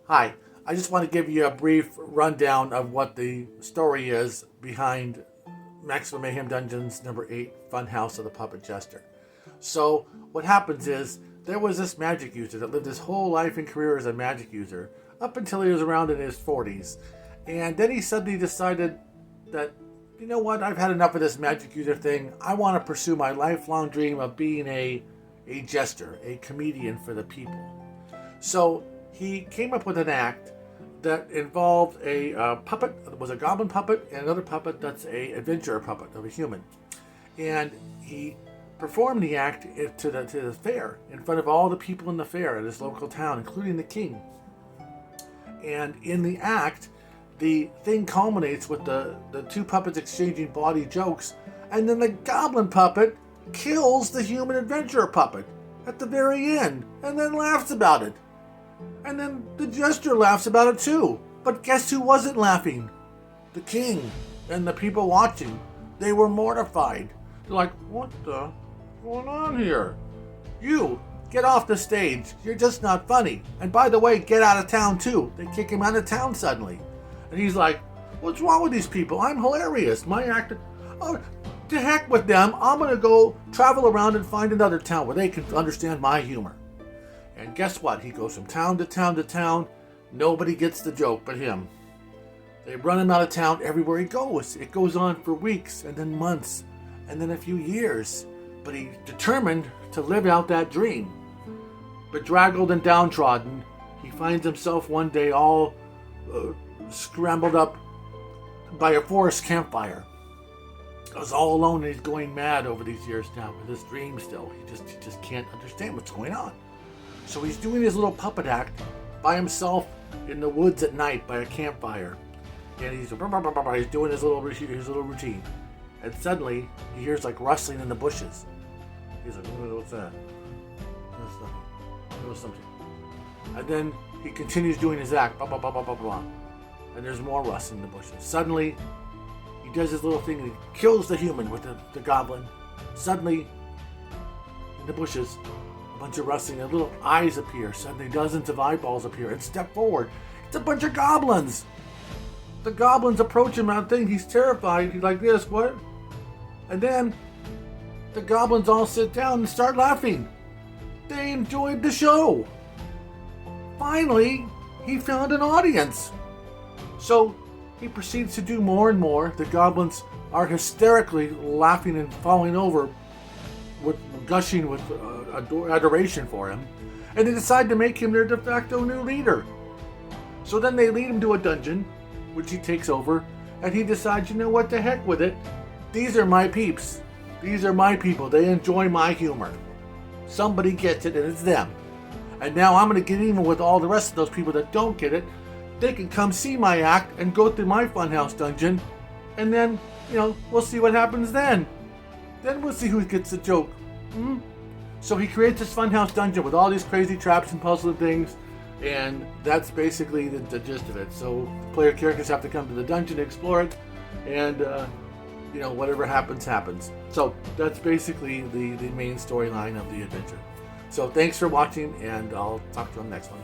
Hi, I just want to give you a brief rundown of what the story is behind Maximum Mayhem Dungeons number 8, Funhouse of the Puppet Jester. So, what happens is, there was this magic user that lived his whole life and career as a magic user, up until he was around in his 40s. And then he suddenly decided that, you know what, I've had enough of this magic user thing. I want to pursue my lifelong dream of being a jester, a comedian for the people. So, he came up with an act that involved a puppet that was a goblin puppet and another puppet that's a adventurer puppet of a human. And he performed the act to the fair in front of all the people in the fair at his local town, including the king. And in the act, the thing culminates with the two puppets exchanging bawdy jokes, and then the goblin puppet kills the human adventurer puppet at the very end and then laughs about it. And then the jester laughs about it too. But guess who wasn't laughing? The king and the people watching. They were mortified. They're like, what's going on here? You, get off the stage. You're just not funny. And by the way, get out of town too. They kick him out of town suddenly. And he's like, what's wrong with these people? I'm hilarious. My act... Oh, to heck with them. I'm going to go travel around and find another town where they can understand my humor. And guess what? He goes from town to town to town. Nobody gets the joke but him. They run him out of town everywhere he goes. It goes on for weeks and then months and then a few years. But he's determined to live out that dream. Bedraggled and downtrodden, he finds himself one day all scrambled up by a forest campfire. He was all alone and he's going mad over these years now with his dream still. He just can't understand what's going on. So he's doing his little puppet act by himself in the woods at night by a campfire. And he's doing his little routine. And suddenly he hears like rustling in the bushes. He's like, what's that? That's nothing. It was something. And then he continues doing his act. Blah, blah, blah, blah, blah, blah. And there's more rustling in the bushes. Suddenly he does his little thing and he kills the human with the goblin. Suddenly in the bushes, a bunch of rustling and little eyes appear. Suddenly dozens of eyeballs appear and step forward. It's a bunch of goblins. The goblins approach him and I think he's terrified. He's like this, what? And then the goblins all sit down and start laughing. They enjoyed the show. Finally, he found an audience. So he proceeds to do more and more. The goblins are hysterically laughing and falling over, gushing with adoration for him, and they decide to make him their de facto new leader. So then they lead him to a dungeon, which he takes over, and he decides, you know what, the heck with it. These are my peeps. These are my people. They enjoy my humor. Somebody gets it, and it's them. And now I'm going to get even with all the rest of those people that don't get it. They can come see my act and go through my Funhouse dungeon, and then, we'll see what happens then. Then we'll see who gets the joke. So he creates this Funhouse dungeon with all these crazy traps and puzzle things, and that's basically the gist of it. So player characters have to come to the dungeon to explore it, and whatever happens, happens. So that's basically the main storyline of the adventure. So thanks for watching, and I'll talk to you on the next one.